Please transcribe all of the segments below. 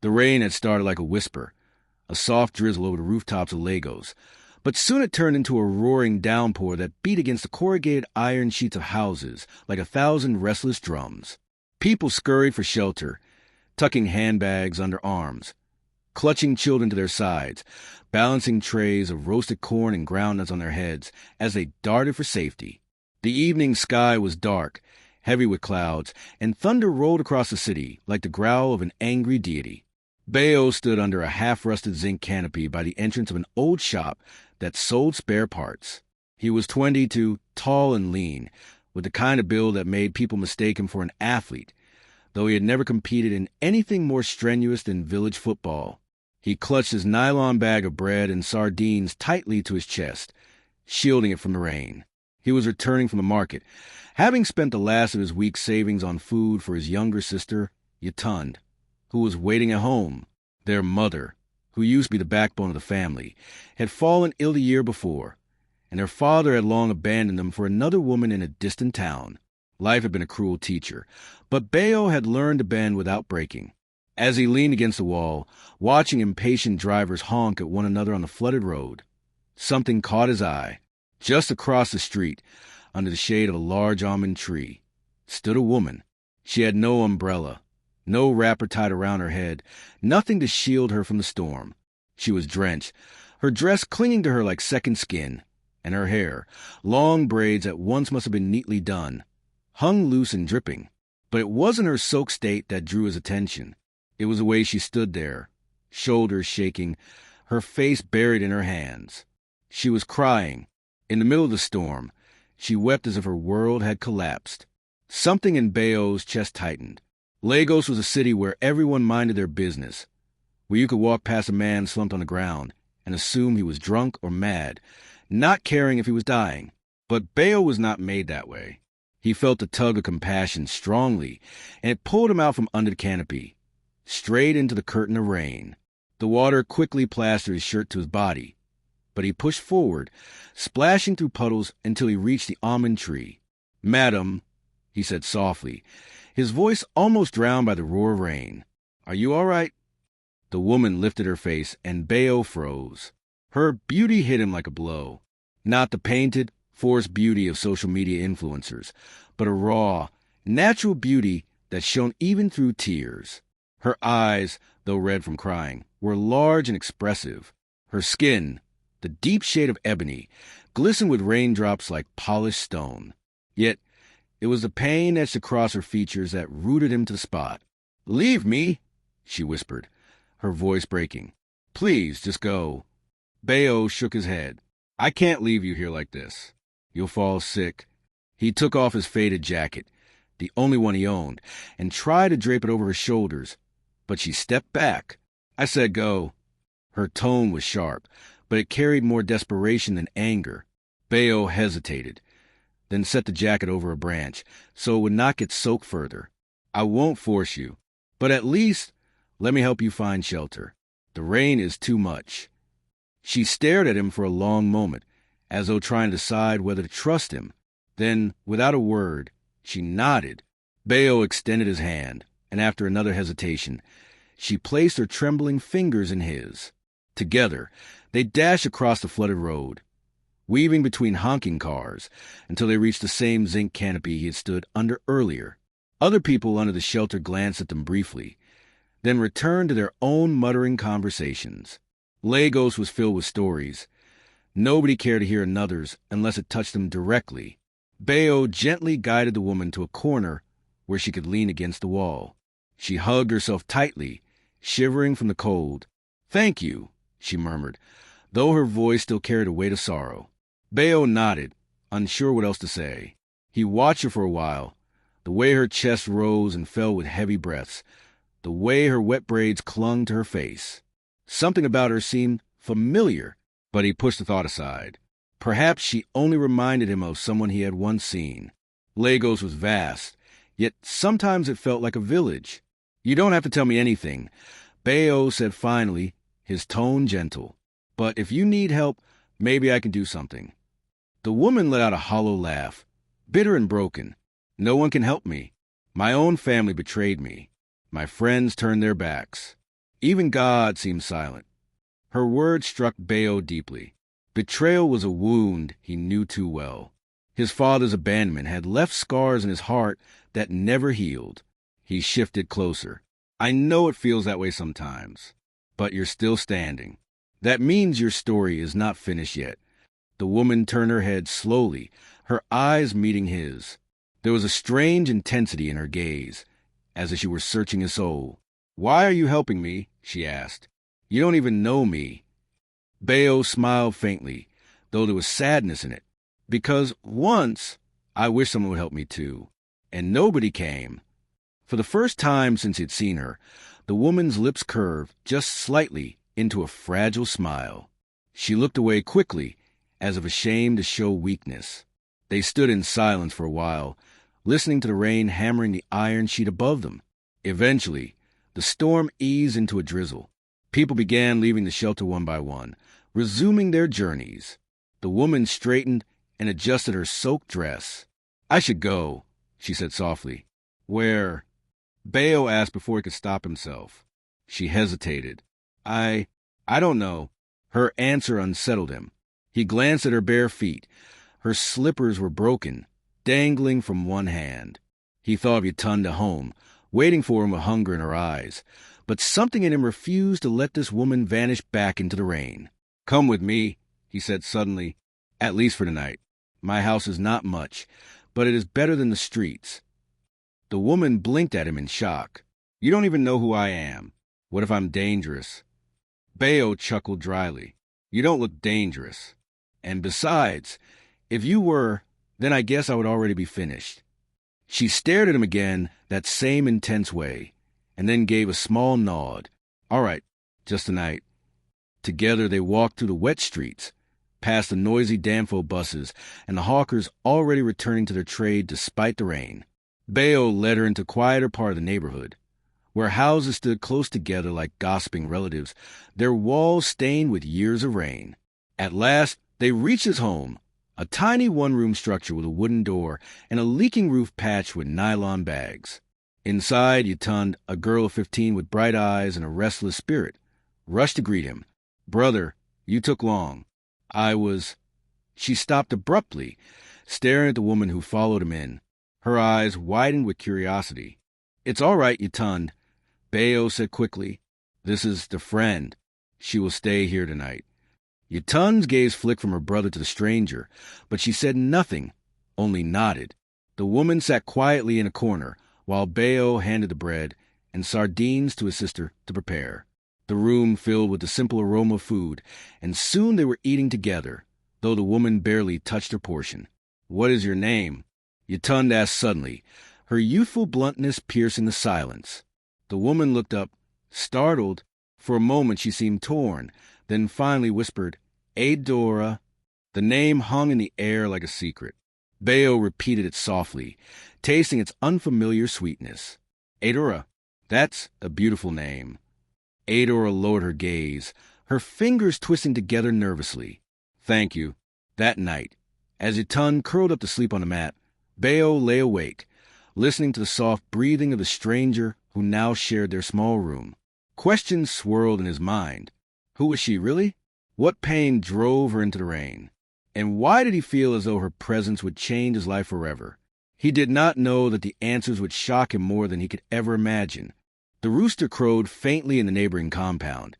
The rain had started like a whisper, a soft drizzle over the rooftops of Lagos, but soon it turned into a roaring downpour that beat against the corrugated iron sheets of houses like 1,000 restless drums. People scurried for shelter, tucking handbags under arms, clutching children to their sides, balancing trays of roasted corn and ground nuts on their heads as they darted for safety. The evening sky was dark, heavy with clouds, and thunder rolled across the city like the growl of an angry deity. Bayo stood under a half-rusted zinc canopy by the entrance of an old shop that sold spare parts. He was 22, tall and lean, with the kind of build that made people mistake him for an athlete, though he had never competed in anything more strenuous than village football. He clutched his nylon bag of bread and sardines tightly to his chest, shielding it from the rain. He was returning from the market, having spent the last of his week's savings on food for his younger sister, Yatund, who was waiting at home. Their mother, who used to be the backbone of the family, had fallen ill the year before, and their father had long abandoned them for another woman in a distant town. Life had been a cruel teacher, but Bayo had learned to bend without breaking. As he leaned against the wall, watching impatient drivers honk at one another on the flooded road, something caught his eye. Just across the street, under the shade of a large almond tree, stood a woman. She had no umbrella, no wrapper tied around her head, nothing to shield her from the storm. She was drenched, her dress clinging to her like second skin, and her hair, long braids that once must have been neatly done, hung loose and dripping. But it wasn't her soaked state that drew his attention. It was the way she stood there, shoulders shaking, her face buried in her hands. She was crying. In the middle of the storm, she wept as if her world had collapsed. Something in Bayo's chest tightened. Lagos was a city where everyone minded their business, where you could walk past a man slumped on the ground and assume he was drunk or mad, not caring if he was dying. But Bayo was not made that way. He felt the tug of compassion strongly, and it pulled him out from under the canopy, straight into the curtain of rain. The water quickly plastered his shirt to his body, but he pushed forward, splashing through puddles until he reached the almond tree. "Madam," he said softly, his voice almost drowned by the roar of rain. "Are you all right?" The woman lifted her face, and Bayo froze. Her beauty hit him like a blow. Not the painted, forced beauty of social media influencers, but a raw, natural beauty that shone even through tears. Her eyes, though red from crying, were large and expressive. Her skin, the deep shade of ebony, glistened with raindrops like polished stone. Yet it was the pain etched across her features that rooted him to the spot. "Leave me," she whispered, her voice breaking. "Please, just go." Bayo shook his head. "I can't leave you here like this. You'll fall sick." He took off his faded jacket, the only one he owned, and tried to drape it over her shoulders, but she stepped back. "I said go." Her tone was sharp, but it carried more desperation than anger. Bayo hesitated, then set the jacket over a branch so it would not get soaked further. "I won't force you, but at least let me help you find shelter. The rain is too much." She stared at him for a long moment, as though trying to decide whether to trust him. Then, without a word, she nodded. Bayo extended his hand, and after another hesitation, she placed her trembling fingers in his. Together, they dashed across the flooded road, weaving between honking cars until they reached the same zinc canopy he had stood under earlier. Other people under the shelter glanced at them briefly, then returned to their own muttering conversations. Lagos was filled with stories. Nobody cared to hear another's unless it touched them directly. Bayo gently guided the woman to a corner where she could lean against the wall. She hugged herself tightly, shivering from the cold. "Thank you," she murmured, though her voice still carried a weight of sorrow. Bayo nodded, unsure what else to say. He watched her for a while, the way her chest rose and fell with heavy breaths, the way her wet braids clung to her face. Something about her seemed familiar, but he pushed the thought aside. Perhaps she only reminded him of someone he had once seen. Lagos was vast, yet sometimes it felt like a village. "You don't have to tell me anything," Bayo said finally, his tone gentle. "But if you need help, maybe I can do something." The woman let out a hollow laugh, bitter and broken. "No one can help me. My own family betrayed me. My friends turned their backs. Even God seemed silent. Her words struck Bayo deeply. Betrayal was a wound he knew too well. His father's abandonment had left scars in his heart that never healed. He shifted closer. I know it feels that way sometimes, but you're still standing. That means your story is not finished yet. The woman turned her head slowly, her eyes meeting his. There was a strange intensity in her gaze, as if she were searching his soul. Why are you helping me? She asked. You don't even know me. Bayo smiled faintly, though there was sadness in it. Because once, I wish someone would help me too. And nobody came. For the first time since he'd seen her, the woman's lips curved just slightly into a fragile smile. She looked away quickly, as if ashamed to show weakness. They stood in silence for a while, listening to the rain hammering the iron sheet above them. Eventually, the storm eased into a drizzle. People began leaving the shelter one by one, resuming their journeys. The woman straightened and adjusted her soaked dress. I should go, she said softly. Where? Bayo asked before he could stop himself. She hesitated. I don't know. Her answer unsettled him. He glanced at her bare feet. Her slippers were broken, dangling from one hand. He thought of Yatunda home, waiting for him with hunger in her eyes. But something in him refused to let this woman vanish back into the rain. Come with me, he said suddenly, at least for tonight. My house is not much, but it is better than the streets. The woman blinked at him in shock. You don't even know who I am. What if I'm dangerous? Bayo chuckled dryly. You don't look dangerous. And besides, if you were, then I guess I would already be finished. She stared at him again that same intense way, and then gave a small nod. All right, just tonight. Together they walked through the wet streets, past the noisy Danfo buses and the hawkers already returning to their trade despite the rain. Bayo led her into a quieter part of the neighborhood, where houses stood close together like gossiping relatives, their walls stained with years of rain. At last, they reached his home, a tiny one-room structure with a wooden door and a leaking roof patched with nylon bags. Inside, Yatunda, a girl of 15 with bright eyes and a restless spirit, rushed to greet him. Brother, you took long. She stopped abruptly, staring at the woman who followed him in. Her eyes widened with curiosity. It's all right, Yatunda, Bayo said quickly. This is the friend. She will stay here tonight. Yatunda's gaze flicked from her brother to the stranger, but she said nothing, only nodded. The woman sat quietly in a corner, while Bayo handed the bread and sardines to his sister to prepare. The room filled with the simple aroma of food, and soon they were eating together, though the woman barely touched her portion. What is your name? Yatunda asked suddenly, her youthful bluntness piercing the silence. The woman looked up, startled. For a moment she seemed torn, then finally whispered, Adora. The name hung in the air like a secret. Bayo repeated it softly, tasting its unfamiliar sweetness. Adora, that's a beautiful name. Adora lowered her gaze, her fingers twisting together nervously. Thank you. That night, as Yatunda curled up to sleep on the mat, Bayo lay awake, listening to the soft breathing of the stranger who now shared their small room. Questions swirled in his mind. Who was she really? What pain drove her into the rain? And why did he feel as though her presence would change his life forever? He did not know that the answers would shock him more than he could ever imagine. The rooster crowed faintly in the neighboring compound,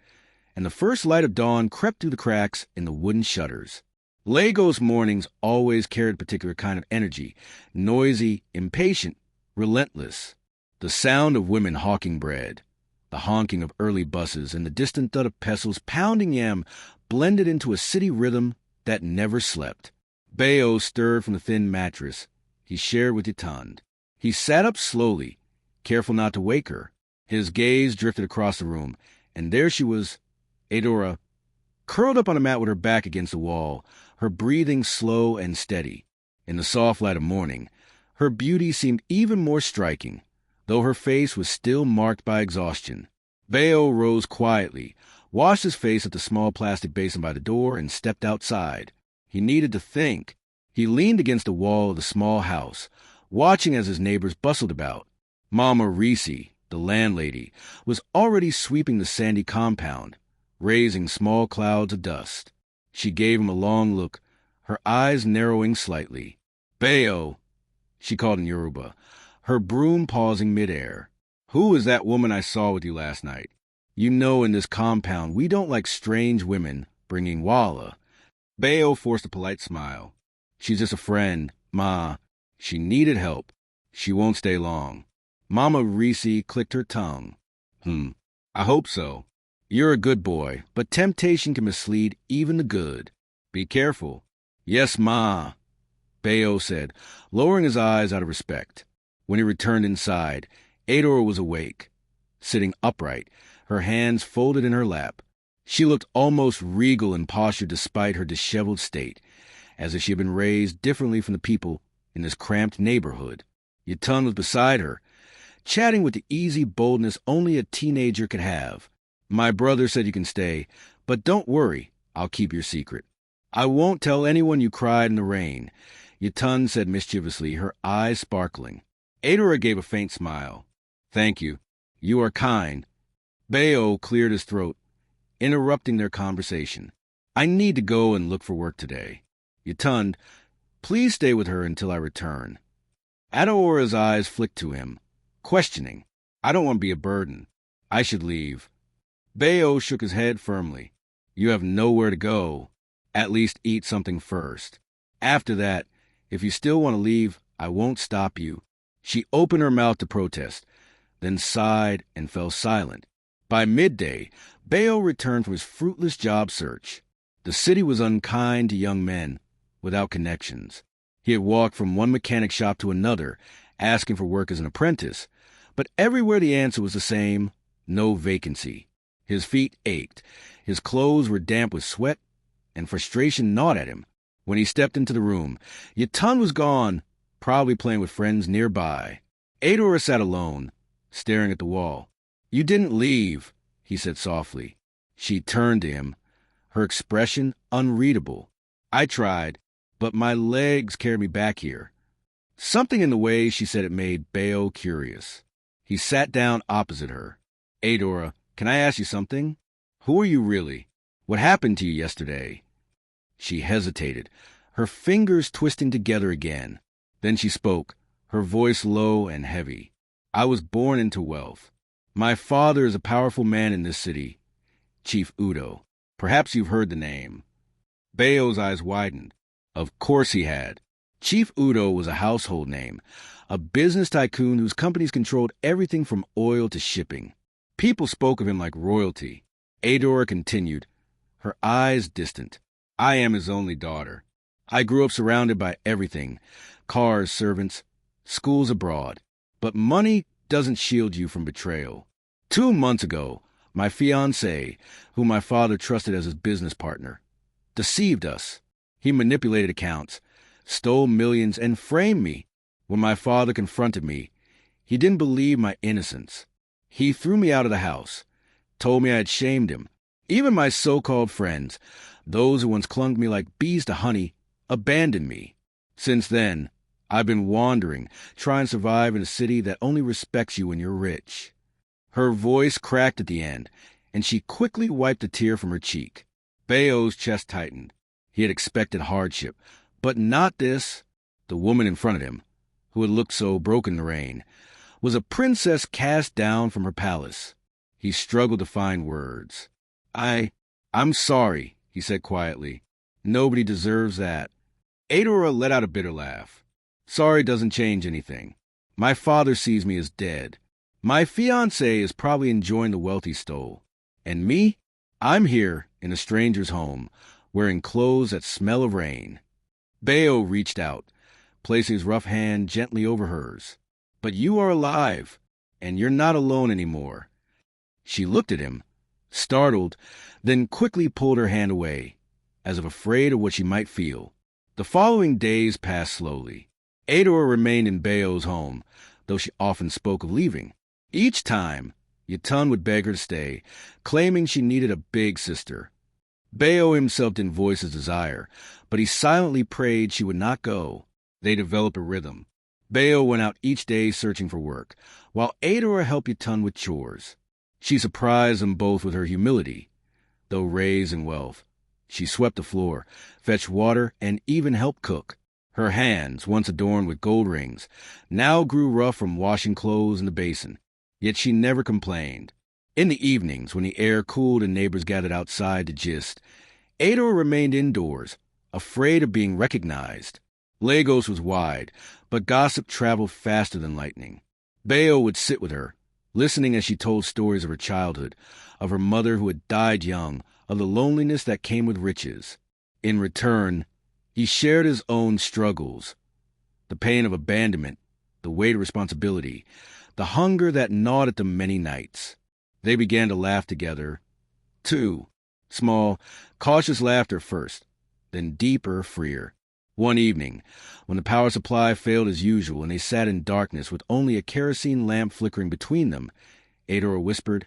and the first light of dawn crept through the cracks in the wooden shutters. Lagos mornings always carried a particular kind of energy, noisy, impatient, relentless. The sound of women hawking bread, the honking of early buses, and the distant thud of pestles pounding yam blended into a city rhythm that never slept. Bayo stirred from the thin mattress he shared with Yatunda. He sat up slowly, careful not to wake her. His gaze drifted across the room, and there she was, Adora, curled up on a mat with her back against the wall, her breathing slow and steady. In the soft light of morning, her beauty seemed even more striking, though her face was still marked by exhaustion. Bayo rose quietly, washed his face at the small plastic basin by the door, and stepped outside. He needed to think. He leaned against the wall of the small house, watching as his neighbors bustled about. Mama Risi, the landlady, was already sweeping the sandy compound, raising small clouds of dust. She gave him a long look, her eyes narrowing slightly. "Bayo," she called in Yoruba, her broom pausing midair. "Who is that woman I saw with you last night? You know in this compound we don't like strange women bringing walla." Bayo forced a polite smile. "She's just a friend, Ma. She needed help. She won't stay long." Mama Reese clicked her tongue. I hope so. You're a good boy, but temptation can mislead even the good. Be careful." "Yes, Ma," Bayo said, lowering his eyes out of respect. When he returned inside, Adora was awake, sitting upright, her hands folded in her lap. She looked almost regal in posture despite her disheveled state, as if she had been raised differently from the people in this cramped neighborhood. Yutun was beside her, chatting with the easy boldness only a teenager could have. "My brother said you can stay, but don't worry, I'll keep your secret. I won't tell anyone you cried in the rain," Yutun said mischievously, her eyes sparkling. Adora gave a faint smile. "Thank you. You are kind." Bayo cleared his throat, interrupting their conversation. "I need to go and look for work today. Yutun, please stay with her until I return." Adora's eyes flicked to him, questioning. "I don't want to be a burden. I should leave." Bayo shook his head firmly. "You have nowhere to go. At least eat something first. After that, if you still want to leave, I won't stop you." She opened her mouth to protest, then sighed and fell silent. By midday, Bayo returned from his fruitless job search. The city was unkind to young men without connections. He had walked from one mechanic shop to another, asking for work as an apprentice, but everywhere the answer was the same: no vacancy. His feet ached, his clothes were damp with sweat, and frustration gnawed at him. When he stepped into the room, Yutun was gone, probably playing with friends nearby. Adora sat alone, staring at the wall. "You didn't leave," he said softly. She turned to him, her expression unreadable. "I tried, but my legs carried me back here." Something in the way she said it made Bayo curious. He sat down opposite her. "Adora, can I ask you something? Who are you really? What happened to you yesterday?" She hesitated, her fingers twisting together again. Then she spoke, her voice low and heavy. "I was born into wealth. My father is a powerful man in this city, Chief Udo. Perhaps you've heard the name." Bayo's eyes widened. Of course he had. Chief Udo was a household name, a business tycoon whose companies controlled everything from oil to shipping. People spoke of him like royalty. Adora continued, her eyes distant. "I am his only daughter. I grew up surrounded by everything: cars, servants, schools abroad. But money doesn't shield you from betrayal. 2 months ago, my fiancé, whom my father trusted as his business partner, deceived us. He manipulated accounts, stole millions, and framed me. When my father confronted me, he didn't believe my innocence. He threw me out of the house, told me I had shamed him. Even my so-called friends, those who once clung to me like bees to honey, abandoned me. Since then, I've been wandering, trying to survive in a city that only respects you when you're rich." Her voice cracked at the end, and she quickly wiped a tear from her cheek. Bayo's chest tightened. He had expected hardship, but not this. The woman in front of him, who had looked so broken in the rain, was a princess cast down from her palace. He struggled to find words. I'm sorry," he said quietly. "Nobody deserves that." Adora let out a bitter laugh. "Sorry doesn't change anything. My father sees me as dead. My fiancé is probably enjoying the wealth he stole. And me? I'm here in a stranger's home, wearing clothes that smell of rain." Bayo reached out, placing his rough hand gently over hers. "But you are alive, and you're not alone anymore." She looked at him, startled, then quickly pulled her hand away, as if afraid of what she might feel. The following days passed slowly. Adora remained in Bayo's home, though she often spoke of leaving. Each time, Yutun would beg her to stay, claiming she needed a big sister. Bayo himself didn't voice his desire, but he silently prayed she would not go. They developed a rhythm. Bayo went out each day searching for work, while Adora helped Yutun with chores. She surprised them both with her humility, though raised in wealth. She swept the floor, fetched water, and even helped cook. Her hands, once adorned with gold rings, now grew rough from washing clothes in the basin, yet she never complained. In the evenings, when the air cooled and neighbors gathered outside to gist, Adora remained indoors, afraid of being recognized. Lagos was wide, but gossip traveled faster than lightning. Bayo would sit with her, listening as she told stories of her childhood, of her mother who had died young, of the loneliness that came with riches. In return, he shared his own struggles, the pain of abandonment, the weight of responsibility, the hunger that gnawed at them many nights. They began to laugh together, too. Small, cautious laughter first, then deeper, freer. One evening, when the power supply failed as usual and they sat in darkness with only a kerosene lamp flickering between them, Adora whispered,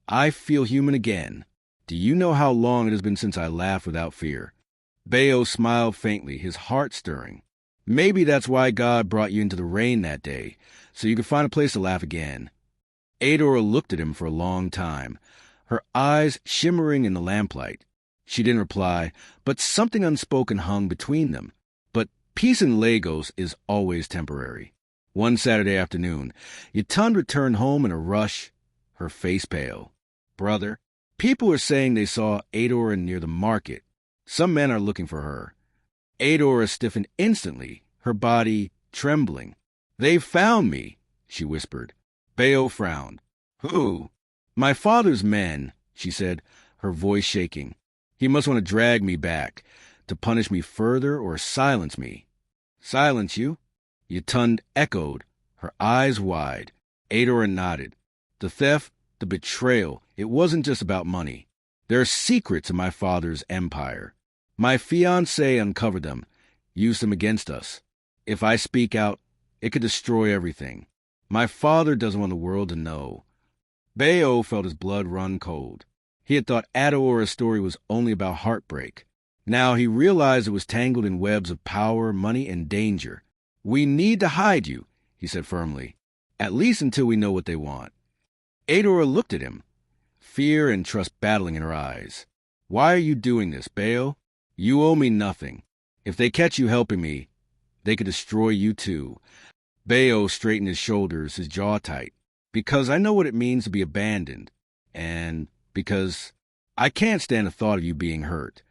"I feel human again. Do you know how long it has been since I laughed without fear?" Bayo smiled faintly, his heart stirring. "Maybe that's why God brought you into the rain that day, so you could find a place to laugh again." Adora looked at him for a long time, her eyes shimmering in the lamplight. She didn't reply, but something unspoken hung between them. But peace in Lagos is always temporary. One Saturday afternoon, Yutun returned home in a rush, her face pale. "Brother, people are saying they saw Adora near the market. Some men are looking for her." Adora stiffened instantly, her body trembling. "They've found me," she whispered. Bayo frowned. "Who?" "My father's men," she said, her voice shaking. "He must want to drag me back, to punish me further or silence me." "Silence you?" Yutun echoed, her eyes wide. Adora nodded. "The theft, the betrayal, it wasn't just about money. There are secrets in my father's empire. My fiancé uncovered them, used them against us. If I speak out, it could destroy everything. My father doesn't want the world to know." Bayo felt his blood run cold. He had thought Adora's story was only about heartbreak. Now he realized it was tangled in webs of power, money, and danger. "We need to hide you," he said firmly, "at least until we know what they want." Adora looked at him, fear and trust battling in her eyes. "Why are you doing this, Bayo? You owe me nothing. If they catch you helping me, they could destroy you too." Bayo straightened his shoulders, his jaw tight. "Because I know what it means to be abandoned. And because I can't stand the thought of you being hurt."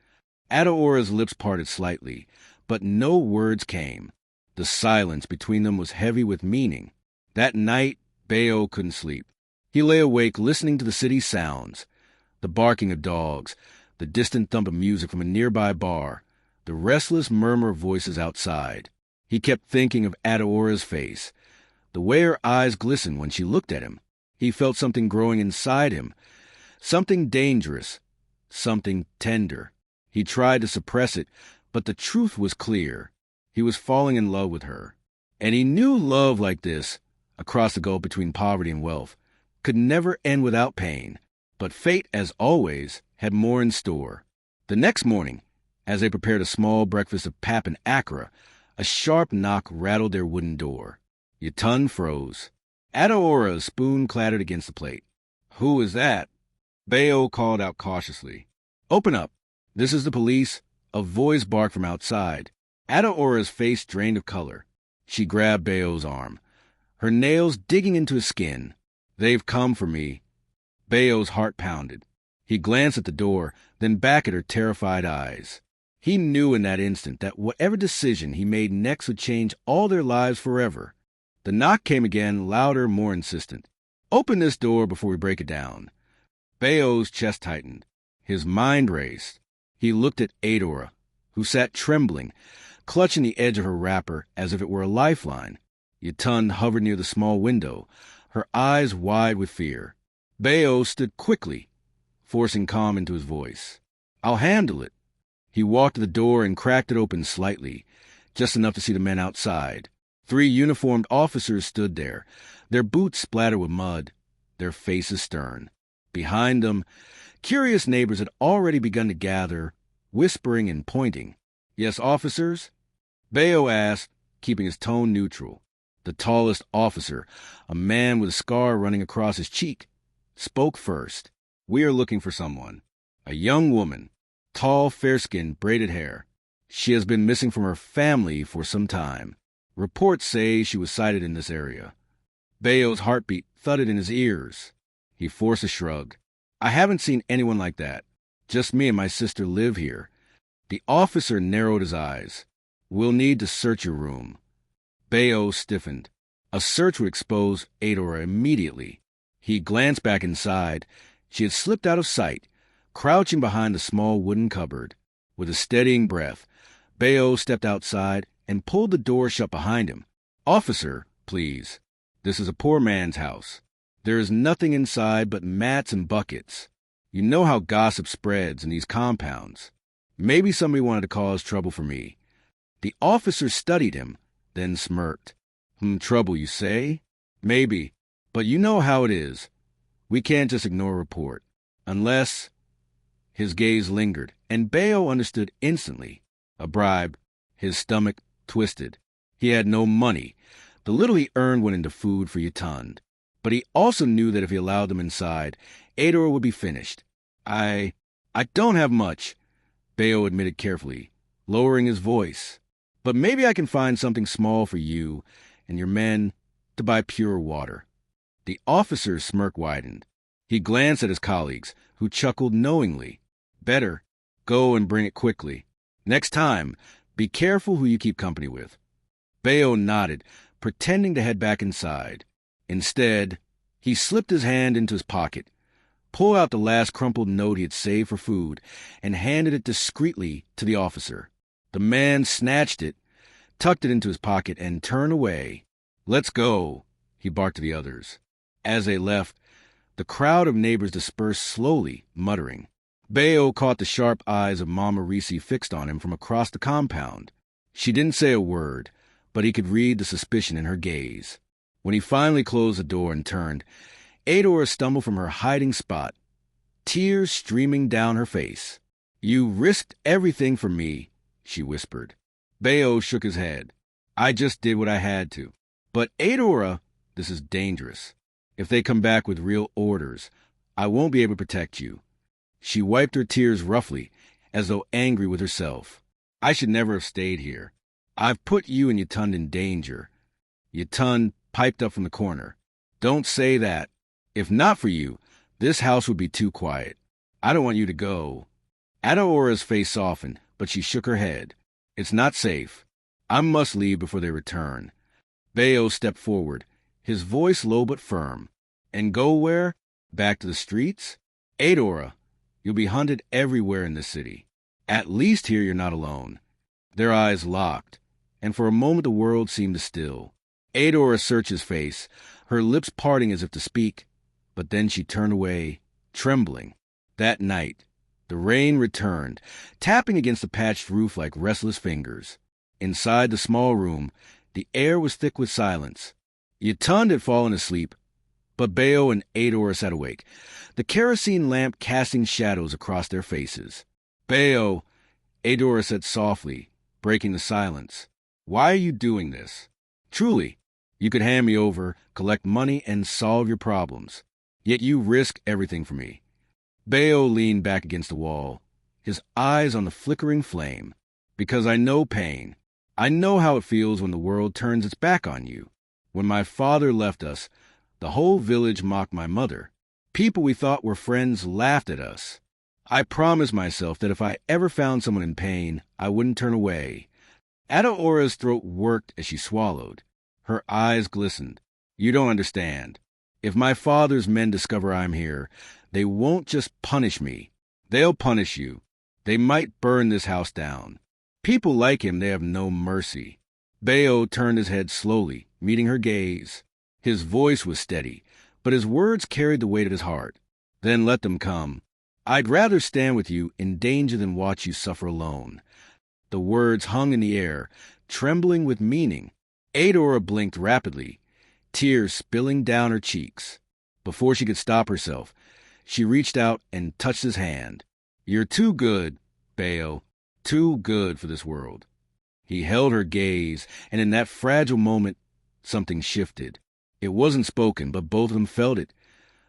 Adora's lips parted slightly, but no words came. The silence between them was heavy with meaning. That night, Bayo couldn't sleep. He lay awake listening to the city's sounds, the barking of dogs, the distant thump of music from a nearby bar, the restless murmur of voices outside. He kept thinking of Adora's face, the way her eyes glistened when she looked at him. He felt something growing inside him, something dangerous, something tender. He tried to suppress it, but the truth was clear. He was falling in love with her. And he knew love like this, across the gulf between poverty and wealth, could never end without pain. But fate, as always, had more in store. The next morning, as they prepared a small breakfast of pap and akra, a sharp knock rattled their wooden door. Yutun froze. Adora's spoon clattered against the plate. "Who is that?" Bayo called out cautiously. "Open up. This is the police." A voice barked from outside. Adora's face drained of color. She grabbed Bayo's arm, her nails digging into his skin. "They've come for me." Bayo's heart pounded. He glanced at the door, then back at her terrified eyes. He knew in that instant that whatever decision he made next would change all their lives forever. The knock came again, louder, more insistent. "Open this door before we break it down." Bayo's chest tightened. His mind raced. He looked at Adora, who sat trembling, clutching the edge of her wrapper as if it were a lifeline. Yutun hovered near the small window, her eyes wide with fear. Bayo stood quickly, forcing calm into his voice. "I'll handle it." He walked to the door and cracked it open slightly, just enough to see the men outside. 3 uniformed officers stood there, their boots splattered with mud, their faces stern. Behind them, curious neighbors had already begun to gather, whispering and pointing. "Yes, officers?" Bayo asked, keeping his tone neutral. The tallest officer, a man with a scar running across his cheek, spoke first. "We are looking for someone. A young woman, tall, fair-skinned, braided hair. She has been missing from her family for some time. Reports say she was sighted in this area." Bayo's heartbeat thudded in his ears. He forced a shrug. "I haven't seen anyone like that. Just me and my sister live here." The officer narrowed his eyes. "We'll need to search your room." Bayo stiffened. A search would expose Adora immediately. He glanced back inside. She had slipped out of sight, crouching behind a small wooden cupboard. With a steadying breath, Bayo stepped outside and pulled the door shut behind him. "Officer, please. This is a poor man's house. There is nothing inside but mats and buckets. You know how gossip spreads in these compounds. Maybe somebody wanted to cause trouble for me." The officer studied him, then smirked. Trouble, you say? Maybe. But you know how it is. We can't just ignore a report. Unless—" His gaze lingered, and Bayo understood instantly. A bribe. His stomach twisted. He had no money. The little he earned went into food for Yatund. But he also knew that if he allowed them inside, Adora would be finished. I don't have much," Bayo admitted carefully, lowering his voice. "But maybe I can find something small for you and your men to buy pure water." The officer's smirk widened. He glanced at his colleagues, who chuckled knowingly. "Better. Go and bring it quickly. Next time, be careful who you keep company with." Bayo nodded, pretending to head back inside. Instead, he slipped his hand into his pocket, pulled out the last crumpled note he had saved for food, and handed it discreetly to the officer. The man snatched it, tucked it into his pocket, and turned away. "Let's go," he barked to the others. As they left, the crowd of neighbors dispersed slowly, muttering. Bayo caught the sharp eyes of Mama Risi fixed on him from across the compound. She didn't say a word, but he could read the suspicion in her gaze. When he finally closed the door and turned, Adora stumbled from her hiding spot, tears streaming down her face. "You risked everything for me," she whispered. Bayo shook his head. "I just did what I had to. But Adora, this is dangerous. If they come back with real orders, I won't be able to protect you." She wiped her tears roughly, as though angry with herself. "I should never have stayed here. I've put you and Yatund in danger." Yatund piped up from the corner. "Don't say that. If not for you, this house would be too quiet. I don't want you to go." Adora's face softened, but she shook her head. "It's not safe. I must leave before they return." Bayo stepped forward, his voice low but firm. "And go where? Back to the streets? Adora, you'll be hunted everywhere in this city. At least here you're not alone." Their eyes locked, and for a moment the world seemed to still. Adora searched his face, her lips parting as if to speak, but then she turned away, trembling. That night, the rain returned, tapping against the patched roof like restless fingers. Inside the small room, the air was thick with silence. Yatund had fallen asleep, but Bayo and Adora sat awake, the kerosene lamp casting shadows across their faces. "Bayo," Adora said softly, breaking the silence. "Why are you doing this? Truly, you could hand me over, collect money, and solve your problems. Yet you risk everything for me." Bayo leaned back against the wall, his eyes on the flickering flame. "Because I know pain. I know how it feels when the world turns its back on you. When my father left us, the whole village mocked my mother. People we thought were friends laughed at us. I promised myself that if I ever found someone in pain, I wouldn't turn away." Adora's throat worked as she swallowed. Her eyes glistened. "You don't understand. If my father's men discover I'm here, they won't just punish me. They'll punish you. They might burn this house down. People like him, they have no mercy." Bayo turned his head slowly, meeting her gaze. His voice was steady, but his words carried the weight of his heart. "Then let them come. I'd rather stand with you in danger than watch you suffer alone." The words hung in the air, trembling with meaning. Adora blinked rapidly, tears spilling down her cheeks. Before she could stop herself, she reached out and touched his hand. "You're too good, Bayo, too good for this world." He held her gaze, and in that fragile moment, something shifted. It wasn't spoken, but both of them felt it.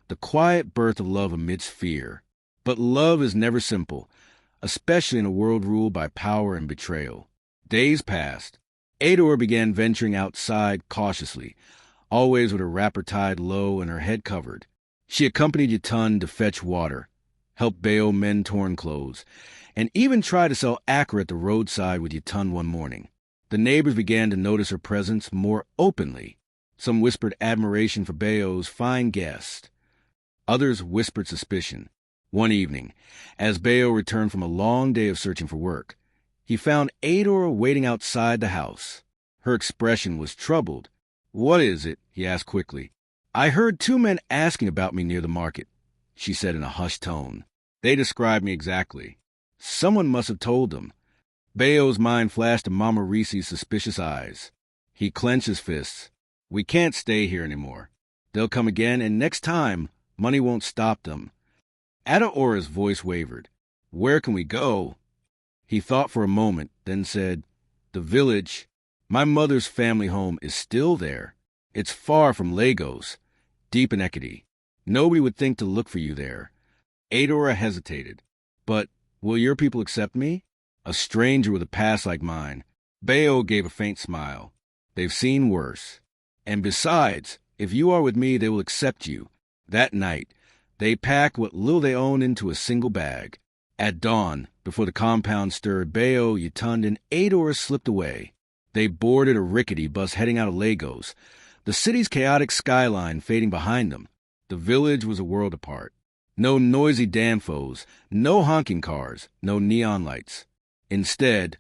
The quiet birth of love amidst fear. But love is never simple, especially in a world ruled by power and betrayal. Days passed. Adora began venturing outside cautiously, always with her wrapper tied low and her head covered. She accompanied Yatun to fetch water, helped Bayo mend torn clothes, and even tried to sell acre at the roadside with Yatun one morning. The neighbors began to notice her presence more openly. Some whispered admiration for Bayo's fine guest. Others whispered suspicion. One evening, as Bayo returned from a long day of searching for work, he found Adora waiting outside the house. Her expression was troubled. "What is it?" he asked quickly. "I heard 2 men asking about me near the market," she said in a hushed tone. "They described me exactly. Someone must have told them." Bayo's mind flashed to Mama Reese's suspicious eyes. He clenched his fists. "We can't stay here anymore. They'll come again, and next time, money won't stop them." Adaora's voice wavered. "Where can we go?" He thought for a moment, then said, "The village. My mother's family home is still there. It's far from Lagos, deep in Ekiti. Nobody would think to look for you there." Adora hesitated. "But will your people accept me? A stranger with a past like mine." Bayo gave a faint smile. "They've seen worse. And besides, if you are with me, they will accept you." That night, they packed what little they owned into a single bag. At dawn, before the compound stirred, Bayo, Yatun, and Adora slipped away. They boarded a rickety bus heading out of Lagos, the city's chaotic skyline fading behind them. The village was a world apart. No noisy danfos, no honking cars, no neon lights. Instead,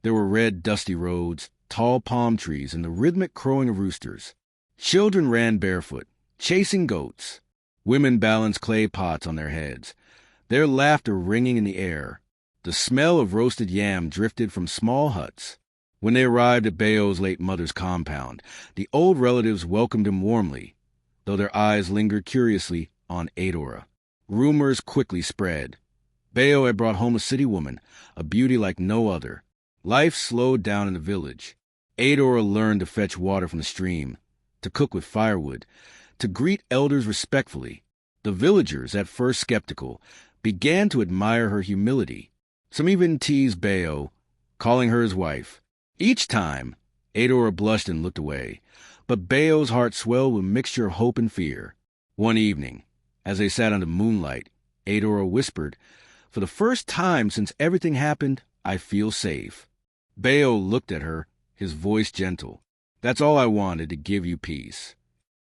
there were red, dusty roads, tall palm trees, and the rhythmic crowing of roosters. Children ran barefoot, chasing goats. Women balanced clay pots on their heads, their laughter ringing in the air. The smell of roasted yam drifted from small huts. When they arrived at Bayo's late mother's compound, the old relatives welcomed him warmly, though their eyes lingered curiously on Adora. Rumors quickly spread. Bayo had brought home a city woman, a beauty like no other. Life slowed down in the village. Adora learned to fetch water from the stream, to cook with firewood, to greet elders respectfully. The villagers, at first skeptical, began to admire her humility. Some even teased Bayo, calling her his wife. Each time, Adora blushed and looked away, but Bayo's heart swelled with a mixture of hope and fear. One evening, as they sat under moonlight, Adora whispered, "For the first time since everything happened, I feel safe." Bayo looked at her, his voice gentle. "That's all I wanted, to give you peace."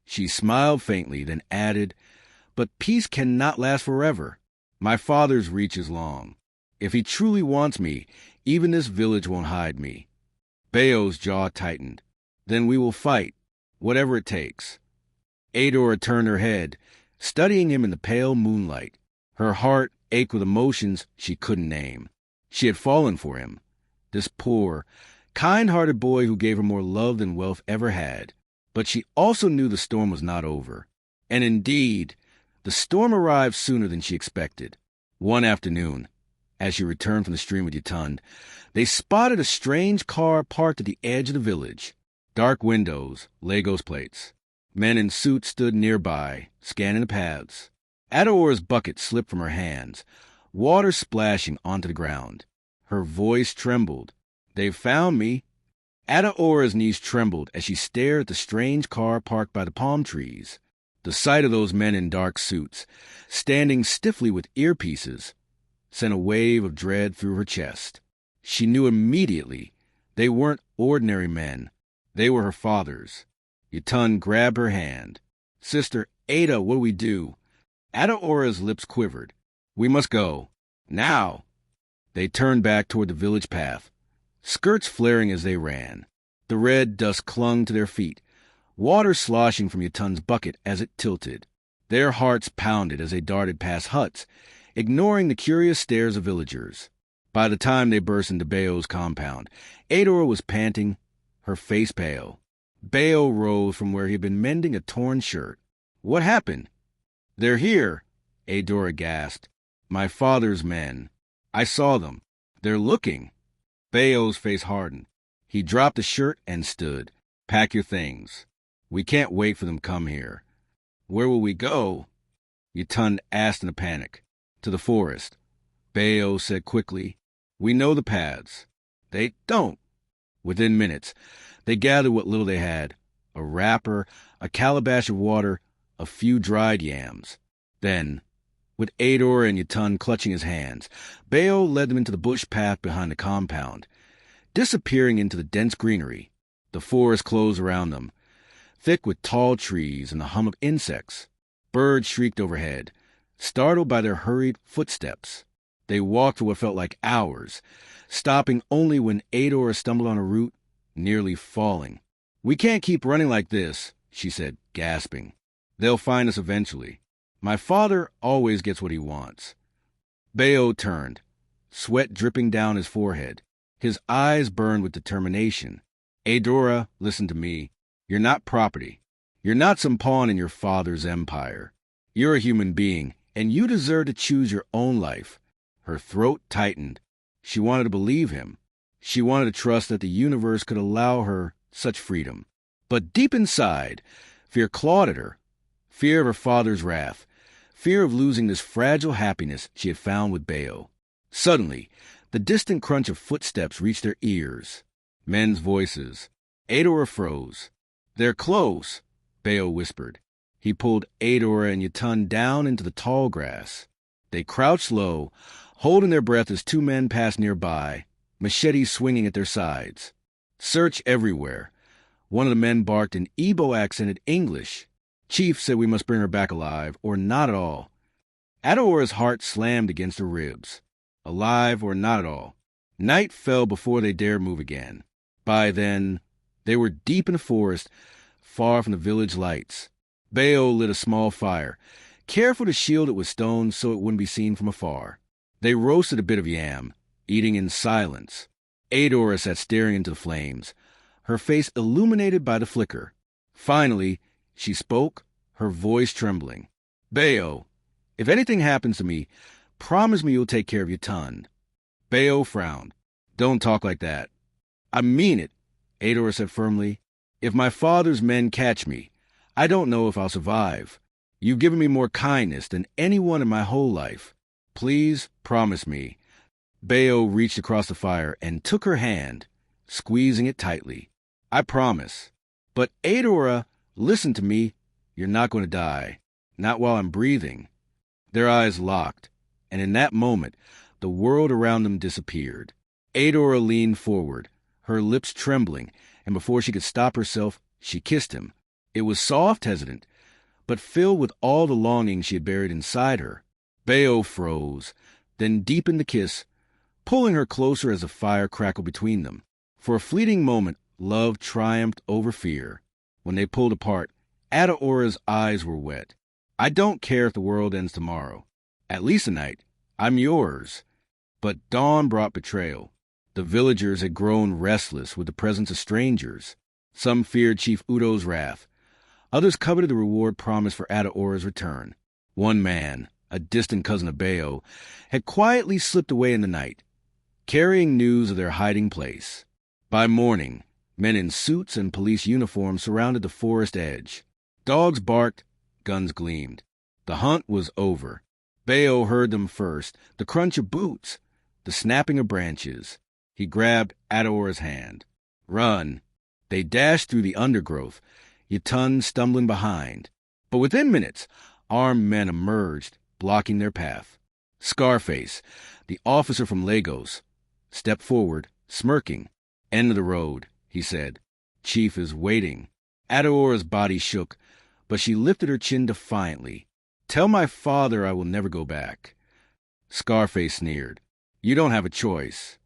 She smiled faintly, then added, "But peace cannot last forever. My father's reach is long. If he truly wants me, even this village won't hide me." Bayo's jaw tightened. "Then we will fight, whatever it takes." Adora turned her head, studying him in the pale moonlight. Her heart ached with emotions she couldn't name. She had fallen for him, this poor, kind-hearted boy who gave her more love than wealth ever had. But she also knew the storm was not over. And indeed, the storm arrived sooner than she expected. One afternoon, as she returned from the stream with Yatun, they spotted a strange car parked at the edge of the village. Dark windows, Lagos plates. Men in suits stood nearby, scanning the paths. Adora's bucket slipped from her hands, water splashing onto the ground. Her voice trembled. "They've found me." Adaora's knees trembled as she stared at the strange car parked by the palm trees. The sight of those men in dark suits, standing stiffly with earpieces, sent a wave of dread through her chest. She knew immediately they weren't ordinary men. They were her father's. Yatun grabbed her hand. "Sister Ada, what do we do?" Adaora's lips quivered. "We must go. Now." They turned back toward the village path, skirts flaring as they ran. The red dust clung to their feet, water sloshing from Yatun's bucket as it tilted. Their hearts pounded as they darted past huts, ignoring the curious stares of villagers. By the time they burst into Bayo's compound, Adora was panting, her face pale. Bayo rose from where he had been mending a torn shirt. "What happened?" "They're here," Adora gasped. "My father's men. I saw them. They're looking." Bayo's face hardened. He dropped the shirt and stood. Pack your things. We can't wait for them to come here. Where will we go? Yutun asked in a panic. To the forest. Bayo said quickly. We know the paths. They don't. Within minutes, they gathered what little they had. A wrapper, a calabash of water, a few dried yams. Then, with Ador and Yutun clutching his hands, Bayo led them into the bush path behind the compound. Disappearing into the dense greenery, the forest closed around them, thick with tall trees and the hum of insects. Birds shrieked overhead, startled by their hurried footsteps. They walked for what felt like hours, stopping only when Ador stumbled on a root, nearly falling. We can't keep running like this, she said, gasping. They'll find us eventually. My father always gets what he wants. Bayo turned, sweat dripping down his forehead. His eyes burned with determination. Adora, listen to me. You're not property. You're not some pawn in your father's empire. You're a human being, and you deserve to choose your own life. Her throat tightened. She wanted to believe him. She wanted to trust that the universe could allow her such freedom. But deep inside, fear clawed at her. Fear of her father's wrath. Fear of losing this fragile happiness she had found with Bayo. Suddenly, the distant crunch of footsteps reached their ears. Men's voices. Adora froze. They're close, Bayo whispered. He pulled Adora and Yutun down into the tall grass. They crouched low, holding their breath as two men passed nearby, machetes swinging at their sides. Search everywhere. One of the men barked in Igbo-accented English. Chief said we must bring her back alive, or not at all. Adora's heart slammed against her ribs. Alive or not at all. Night fell before they dared move again. By then, they were deep in the forest, far from the village lights. Bayo lit a small fire, careful to shield it with stones so it wouldn't be seen from afar. They roasted a bit of yam, eating in silence. Adora sat staring into the flames, her face illuminated by the flicker. Finally, she spoke, her voice trembling. Bayo, if anything happens to me, promise me you'll take care of Yutun. Bayo frowned. Don't talk like that. I mean it, Adora said firmly. If my father's men catch me, I don't know if I'll survive. You've given me more kindness than anyone in my whole life. Please promise me. Bayo reached across the fire and took her hand, squeezing it tightly. I promise. But Adora, listen to me. You're not going to die. Not while I'm breathing. Their eyes locked, and in that moment, the world around them disappeared. Adora leaned forward, her lips trembling, and before she could stop herself, she kissed him. It was soft, hesitant, but filled with all the longing she had buried inside her. Bayo froze, then deepened the kiss, pulling her closer as a fire crackled between them. For a fleeting moment, love triumphed over fear. When they pulled apart, Adora's eyes were wet. I don't care if the world ends tomorrow. At least tonight, I'm yours. But dawn brought betrayal. The villagers had grown restless with the presence of strangers. Some feared Chief Udo's wrath. Others coveted the reward promised for Adora's return. One man, a distant cousin of Bayo, had quietly slipped away in the night, carrying news of their hiding place. By morning, men in suits and police uniforms surrounded the forest edge. Dogs barked, guns gleamed. The hunt was over. Bayo heard them first, the crunch of boots, the snapping of branches. He grabbed Adora's hand. Run. They dashed through the undergrowth, Yutun stumbling behind. But within minutes, armed men emerged, blocking their path. Scarface, the officer from Lagos, stepped forward, smirking. End of the road, he said. Chief is waiting. Adora's body shook, but she lifted her chin defiantly. Tell my father I will never go back. Scarface sneered. You don't have a choice.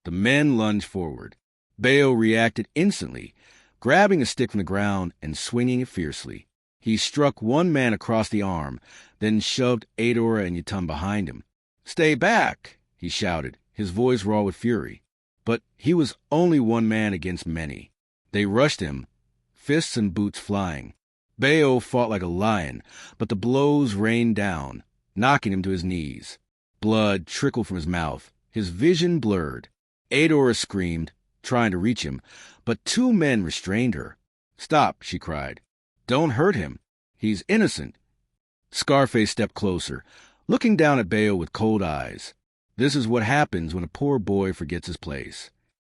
The men lunged forward. Bayo reacted instantly, grabbing a stick from the ground and swinging it fiercely. He struck one man across the arm, then shoved Adora and Yutun behind him. Stay back, he shouted, his voice raw with fury. But he was only one man against many. They rushed him, fists and boots flying. Bayo fought like a lion, but the blows rained down, knocking him to his knees. Blood trickled from his mouth, his vision blurred. Adora screamed, trying to reach him, but two men restrained her. "Stop," she cried. "Don't hurt him. He's innocent." Scarface stepped closer, looking down at Bayo with cold eyes. This is what happens when a poor boy forgets his place.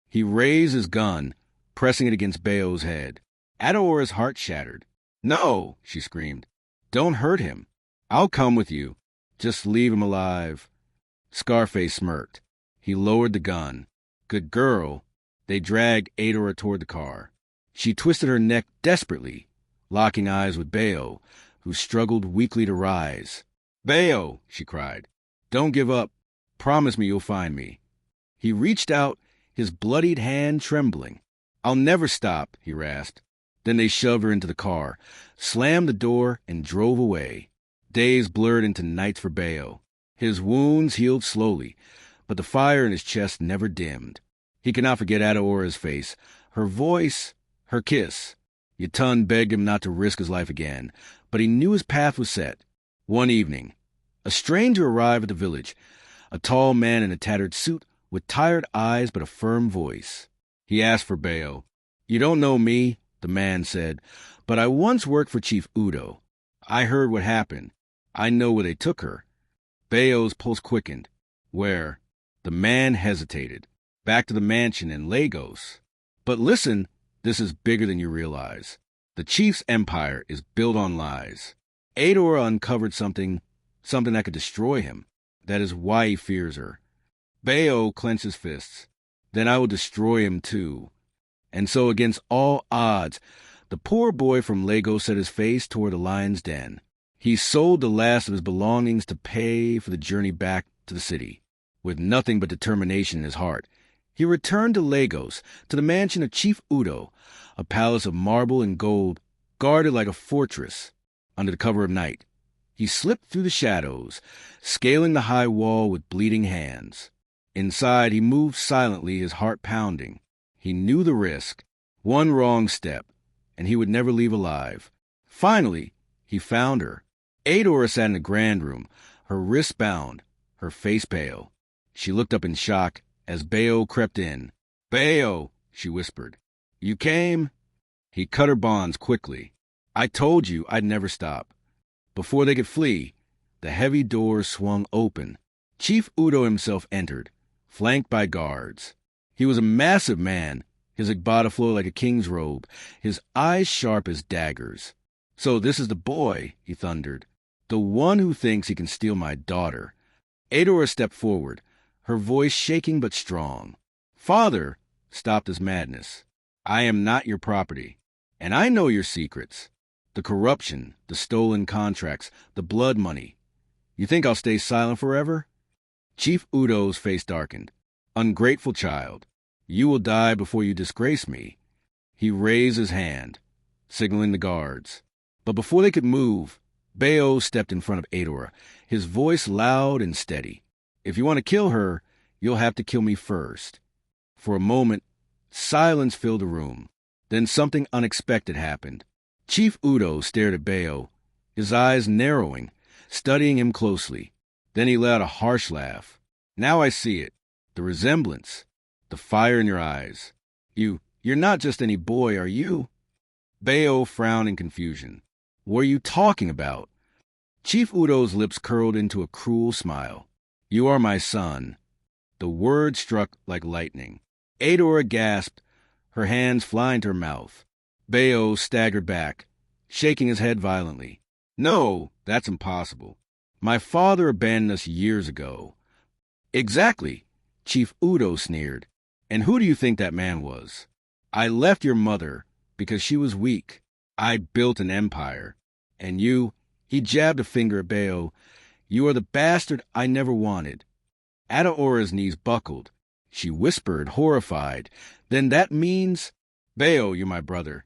He raised his gun, pressing it against Bayo's head. Adaora's heart shattered. "No," she screamed. "Don't hurt him. I'll come with you. Just leave him alive." Scarface smirked. He lowered the gun. "Good girl." They dragged Adora toward the car. She twisted her neck desperately, locking eyes with Bayo, who struggled weakly to rise. "Bayo," she cried, "don't give up. Promise me you'll find me." He reached out, his bloodied hand trembling. "I'll never stop," he rasped. Then they shoved her into the car, slammed the door, and drove away. Days blurred into nights for Bayo. His wounds healed slowly, but the fire in his chest never dimmed. He could not forget Adaora's face, her voice, her kiss. Yatun begged him not to risk his life again, but he knew his path was set. One evening, a stranger arrived at the village, a tall man in a tattered suit with tired eyes but a firm voice. He asked for Bayo. "You don't know me," the man said, "but I once worked for Chief Udo. I heard what happened. I know where they took her." Bayo's pulse quickened. "Where?" The man hesitated. "Back to the mansion in Lagos. But listen, this is bigger than you realize. The chief's empire is built on lies. Adora uncovered something that could destroy him. That is why he fears her." Bayo clenched his fists. "Then I will destroy him too." And so, against all odds, the poor boy from Lagos set his face toward the lion's den. He sold the last of his belongings to pay for the journey back to the city. With nothing but determination in his heart, he returned to Lagos, to the mansion of Chief Udo, a palace of marble and gold, guarded like a fortress. Under the cover of night, he slipped through the shadows, scaling the high wall with bleeding hands. Inside, he moved silently, his heart pounding. He knew the risk. One wrong step, and he would never leave alive. Finally, he found her. Adora sat in the grand room, her wrists bound, her face pale. She looked up in shock as Bayo crept in. "Bayo," she whispered. "You came?" He cut her bonds quickly. "I told you I'd never stop." Before they could flee, the heavy doors swung open. Chief Udo himself entered, flanked by guards. He was a massive man, his igbada flowed like a king's robe, his eyes sharp as daggers. "So this is the boy," he thundered. "The one who thinks he can steal my daughter." Adora stepped forward, her voice shaking but strong. "Father," stopped his madness. "I am not your property, and I know your secrets. The corruption, the stolen contracts, the blood money. You think I'll stay silent forever?" Chief Udo's face darkened. "Ungrateful child, you will die before you disgrace me." He raised his hand, signaling the guards. But before they could move, Bayo stepped in front of Adora, his voice loud and steady. "If you want to kill her, you'll have to kill me first." For a moment, silence filled the room. Then something unexpected happened. Chief Udo stared at Bayo, his eyes narrowing, studying him closely. Then he let out a harsh laugh. "Now I see it. The resemblance. The fire in your eyes. You're not just any boy, are you?" Bayo frowned in confusion. "What are you talking about?" Chief Udo's lips curled into a cruel smile. "You are my son." The word struck like lightning. Adora gasped, her hands flying to her mouth. Bayo staggered back, shaking his head violently. "No, that's impossible. My father abandoned us years ago." "Exactly," Chief Udo sneered. "And who do you think that man was? I left your mother because she was weak. I built an empire. And you," he jabbed a finger at Bayo, "you are the bastard I never wanted." Adaora's knees buckled. She whispered, horrified, "Then that means—" "Bayo, you're my brother."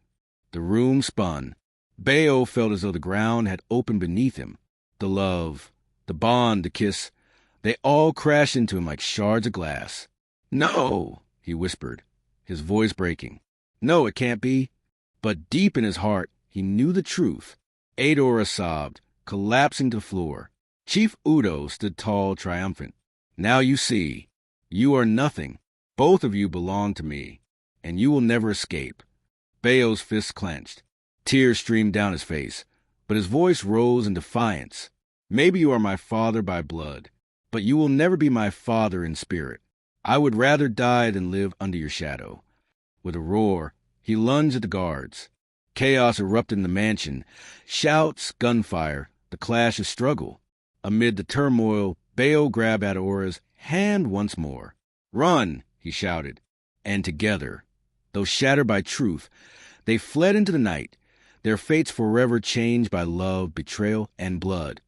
The room spun. Bayo felt as though the ground had opened beneath him. The love, the bond, the kiss, they all crashed into him like shards of glass. "No," he whispered, his voice breaking. "No, it can't be." But deep in his heart, he knew the truth. Adora sobbed, collapsing to the floor. Chief Udo stood tall, triumphant. "Now you see. You are nothing. Both of you belong to me, and you will never escape." Bayo's fists clenched. Tears streamed down his face, but his voice rose in defiance. Maybe you are my father by blood, but you will never be my father in spirit. I would rather die than live under your shadow. With a roar, he lunged at the guards. Chaos erupted in the mansion. Shouts, gunfire, the clash of struggle. Amid the turmoil, Bayo grabbed Adora's hand once more. "Run!" he shouted. And together, though shattered by truth, they fled into the night, their fates forever changed by love, betrayal, and blood.